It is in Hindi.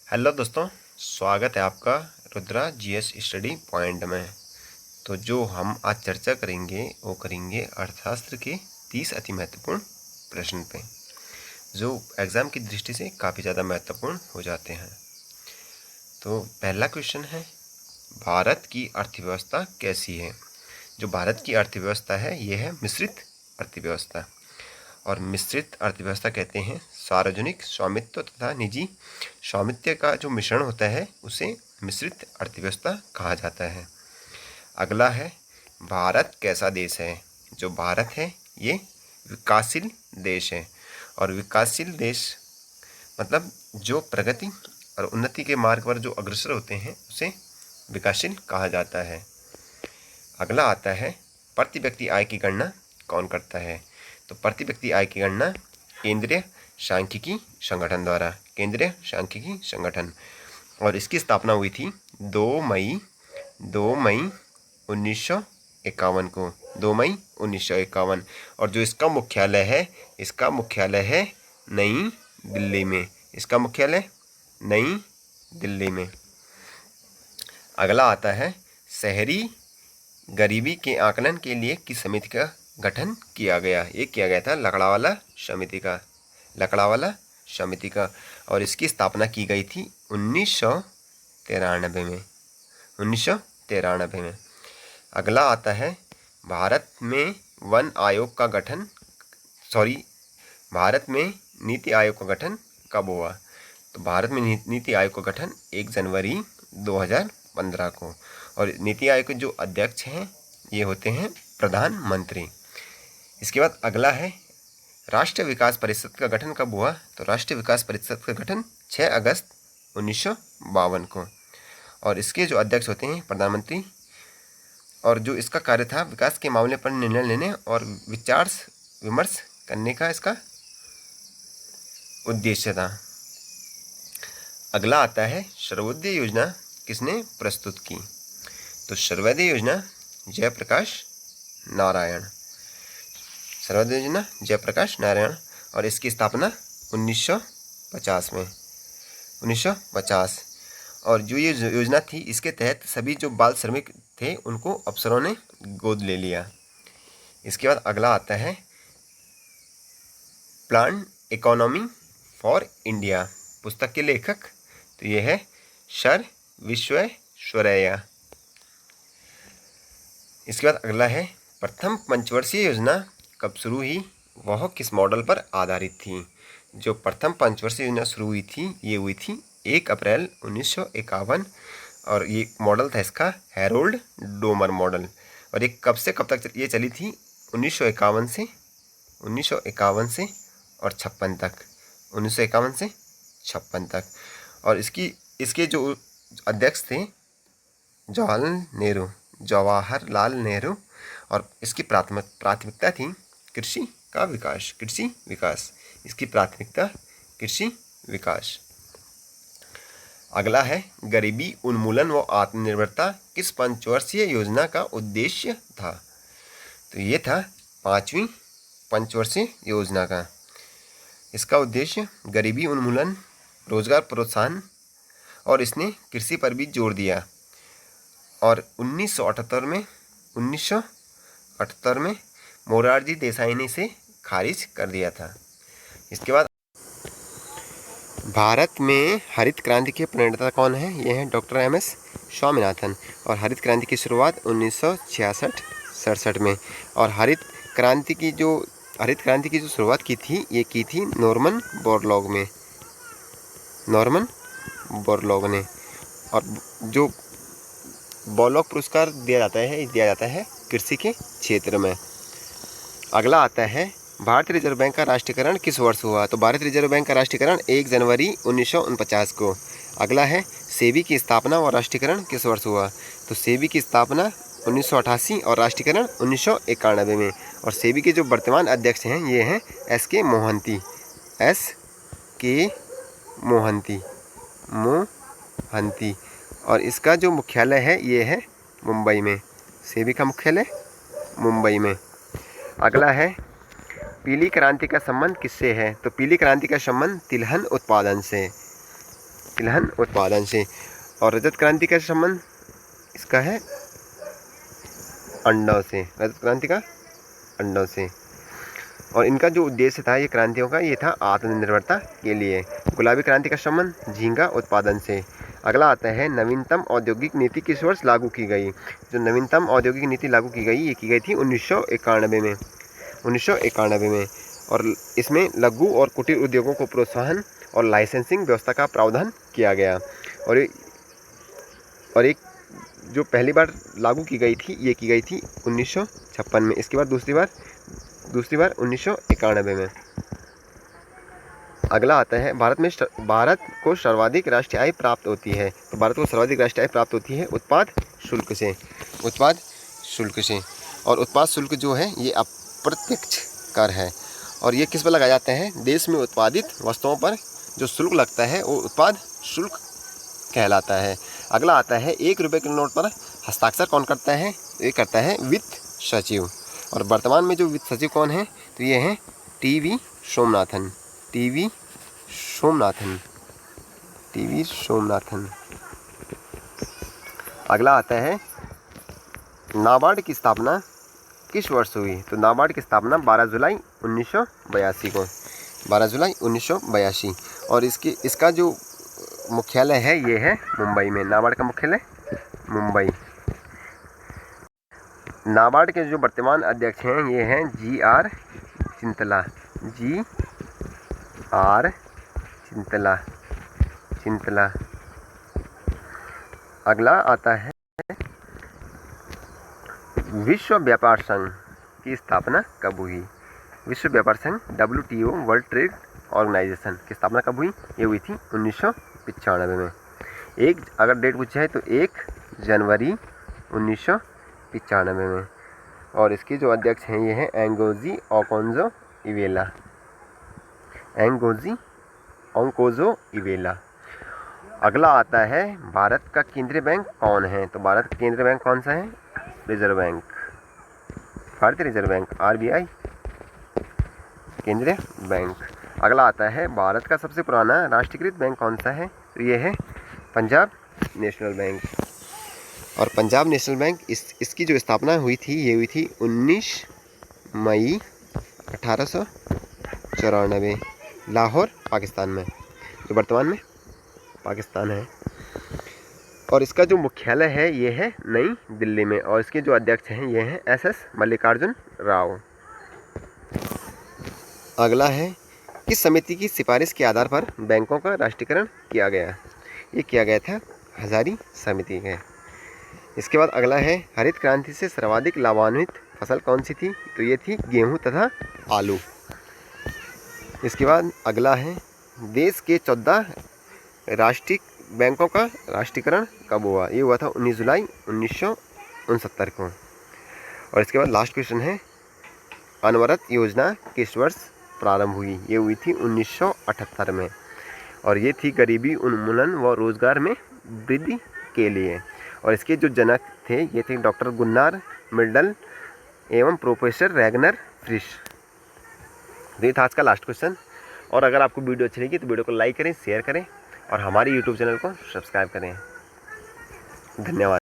हेलो दोस्तों, स्वागत है आपका रुद्रा जीएस स्टडी पॉइंट में। तो जो हम आज चर्चा करेंगे वो करेंगे अर्थशास्त्र के 30 अति महत्वपूर्ण प्रश्न पे, जो एग्ज़ाम की दृष्टि से काफ़ी ज़्यादा महत्वपूर्ण हो जाते हैं। तो पहला क्वेश्चन है, भारत की अर्थव्यवस्था कैसी है। जो भारत की अर्थव्यवस्था है ये है मिश्रित अर्थव्यवस्था। और मिश्रित अर्थव्यवस्था कहते हैं सार्वजनिक स्वामित्व तथा निजी स्वामित्व का जो मिश्रण होता है उसे मिश्रित अर्थव्यवस्था कहा जाता है। अगला है, भारत कैसा देश है। जो भारत है ये विकासशील देश है। और विकासशील देश मतलब जो प्रगति और उन्नति के मार्ग पर जो अग्रसर होते हैं उसे विकासशील कहा जाता है। अगला आता है, प्रति व्यक्ति आय की गणना कौन करता है। तो प्रति व्यक्ति आय की गणना केंद्रीय सांख्यिकी संगठन द्वारा, केंद्रीय सांख्यिकी संगठन। और इसकी स्थापना हुई थी 2 मई 1951 को, 2 मई 1951। और जो इसका मुख्यालय है नई दिल्ली में। इसका मुख्यालय नई दिल्ली में। अगला आता है, शहरी गरीबी के आकलन के लिए किस समिति का गठन किया गया। ये किया गया था लकड़ावाला समिति का। और इसकी स्थापना की गई थी 1993 में। अगला आता है, भारत में नीति आयोग का गठन कब हुआ। तो भारत में नीति आयोग का गठन 1 जनवरी 2015 को। और नीति आयोग के जो अध्यक्ष हैं ये होते हैं प्रधानमंत्री। इसके बाद अगला है, राष्ट्रीय विकास परिषद का गठन कब हुआ। तो राष्ट्रीय विकास परिषद का गठन 6 अगस्त 1952 को। और इसके जो अध्यक्ष होते हैं प्रधानमंत्री। और जो इसका कार्य था विकास के मामले पर निर्णय लेने और विचार विमर्श करने का इसका उद्देश्य था। अगला आता है, सर्वोदय योजना किसने प्रस्तुत की। तो सर्वोदय योजना जयप्रकाश नारायण। और इसकी स्थापना 1950। और जो ये योजना थी इसके तहत सभी जो बाल श्रमिक थे उनको अफसरों ने गोद ले लिया। इसके बाद अगला आता है, प्लान इकोनॉमी फॉर इंडिया पुस्तक के लेखक। तो ये है सर विश्वेश्वरैया। इसके बाद अगला है, प्रथम पंचवर्षीय योजना कब शुरू हुई, वह किस मॉडल पर आधारित थी। जो प्रथम पंचवर्षीय योजना शुरू हुई थी ये हुई थी 1 अप्रैल 1951। और ये मॉडल था इसका हैरोल्ड डोमर मॉडल। और ये कब से कब तक ये चली थी, 1951 से और 56 तक, 1951 से 56 तक। और इसके जो अध्यक्ष थे जवाहरलाल नेहरू। और इसकी प्राथमिकता थी कृषि विकास। इसकी प्राथमिकता कृषि विकास। अगला है, गरीबी उन्मूलन व आत्मनिर्भरता किस पंचवर्षीय योजना का उद्देश्य था। तो ये था 5वीं पंचवर्षीय योजना का। इसका उद्देश्य गरीबी उन्मूलन, रोजगार प्रोत्साहन, और इसने कृषि पर भी जोर दिया। और 1978 में मोरारजी देसाई ने इसे खारिज कर दिया था। इसके बाद भारत में हरित क्रांति के प्रणेता कौन है। ये हैं डॉक्टर एम.एस. स्वामीनाथन। और हरित क्रांति की शुरुआत 1966-67 में। और हरित क्रांति की जो शुरुआत की थी ये की थी नॉर्मन बोरलॉग ने। और जो बोरलॉग पुरस्कार दिया जाता है कृषि के क्षेत्र में। अगला आता है, भारतीय रिजर्व बैंक का राष्ट्रीयकरण किस वर्ष हुआ। तो भारतीय रिजर्व बैंक का राष्ट्रीयकरण 1 जनवरी 1949 को। अगला है, सेबी की स्थापना और राष्ट्रीयकरण किस वर्ष हुआ। तो सेबी की स्थापना 1988 और राष्ट्रीयकरण 1991 में। और सेबी के जो वर्तमान अध्यक्ष हैं ये हैं एस.के. मोहंती। और इसका जो मुख्यालय है ये है मुंबई में। सेबी का मुख्यालय मुंबई में। अगला है, पीली क्रांति का संबंध किससे है। तो पीली क्रांति का संबंध तिलहन उत्पादन से। तिलहन उत्पादन से। और रजत क्रांति का संबंध इसका है अंडों से, रजत क्रांति का अंडों से। और इनका जो उद्देश्य था ये क्रांतियों का, ये था आत्मनिर्भरता के लिए। गुलाबी क्रांति का संबंध झींगा उत्पादन से। अगला आता है नवीनतम औद्योगिक नीति किस वर्ष लागू की गई। जो नवीनतम औद्योगिक नीति लागू की गई, ये की गई थी 1991 में, 1991 में। और इसमें लघु और कुटीर उद्योगों को प्रोत्साहन और लाइसेंसिंग व्यवस्था का प्रावधान किया गया। और एक जो पहली बार लागू की गई थी, ये की गई थी 1956 में। इसके बाद दूसरी बार 1991 में। अगला आता है भारत को सर्वाधिक राष्ट्रीय आय प्राप्त होती है। तो भारत को सर्वाधिक राष्ट्रीय आय प्राप्त होती है उत्पाद शुल्क से, उत्पाद शुल्क से। और उत्पाद शुल्क जो है ये अप्रत्यक्ष कर है। और ये किस पर लगाया जाता है, देश में उत्पादित वस्तुओं पर जो शुल्क लगता है वो उत्पाद शुल्क कहलाता है। अगला आता है 1 रुपये के नोट पर हस्ताक्षर कौन करता है, ये करता है वित्त सचिव। और वर्तमान में जो वित्त सचिव कौन है, तो ये हैं टी.वी. सोमनाथन, टी.वी. सोमनाथन। अगला आता है नाबार्ड की स्थापना किस वर्ष हुई। तो नाबार्ड की स्थापना 12 जुलाई 1982 को, 12 जुलाई 1982। और इसका जो मुख्यालय है ये है मुंबई में। नाबार्ड का मुख्यालय मुंबई। नाबार्ड के जो वर्तमान अध्यक्ष हैं ये हैं जी.आर. चिंतला, जी.आर. चिंतला। अगला आता है विश्व व्यापार संघ की स्थापना कब हुई। विश्व व्यापार संघ WTO वर्ल्ड ट्रेड ऑर्गेनाइजेशन की स्थापना कब हुई, ये हुई थी 1995 में। अगर डेट पूछा है तो 1 जनवरी 1995 में। और इसके जो अध्यक्ष हैं ये हैं एंगोजी ओकोंजो इवेला। अगला आता है भारत का केंद्रीय बैंक कौन है। तो भारत का केंद्रीय बैंक कौन सा है, रिजर्व बैंक, भारतीय रिजर्व बैंक, RBI केंद्रीय बैंक। अगला आता है भारत का सबसे पुराना राष्ट्रीयकृत बैंक कौन सा है, तो ये है पंजाब नेशनल बैंक। और पंजाब नेशनल बैंक इसकी जो स्थापना हुई थी ये हुई थी 19 मई 1894 लाहौर पाकिस्तान में, जो वर्तमान में पाकिस्तान है। और इसका जो मुख्यालय है ये है नई दिल्ली में। और इसके जो अध्यक्ष हैं ये हैं SS मल्लिकार्जुन राव। अगला है किस समिति की सिफारिश के आधार पर बैंकों का राष्ट्रीयकरण किया गया। ये किया गया था हजारी समिति है। इसके बाद अगला है हरित क्रांति से सर्वाधिक लाभान्वित फसल कौन सी थी, तो ये थी गेहूं तथा आलू। इसके बाद अगला है देश के 14 राष्ट्रीय बैंकों का राष्ट्रीयकरण कब हुआ। ये हुआ था 19 जुलाई 1969 को। और इसके बाद लास्ट क्वेश्चन है अनवरत योजना किस वर्ष प्रारंभ हुई। ये हुई थी 1978 में। और ये थी गरीबी उन्मूलन व रोजगार में वृद्धि के लिए। और इसके जो जनक थे ये थे डॉक्टर गुन्नार मिल्टन एवं प्रोफेसर रैगनर फ्रिश। ये था आज का लास्ट क्वेश्चन। और अगर आपको वीडियो अच्छी लगी तो वीडियो को लाइक करें, शेयर करें और हमारे YouTube चैनल को सब्सक्राइब करें। धन्यवाद।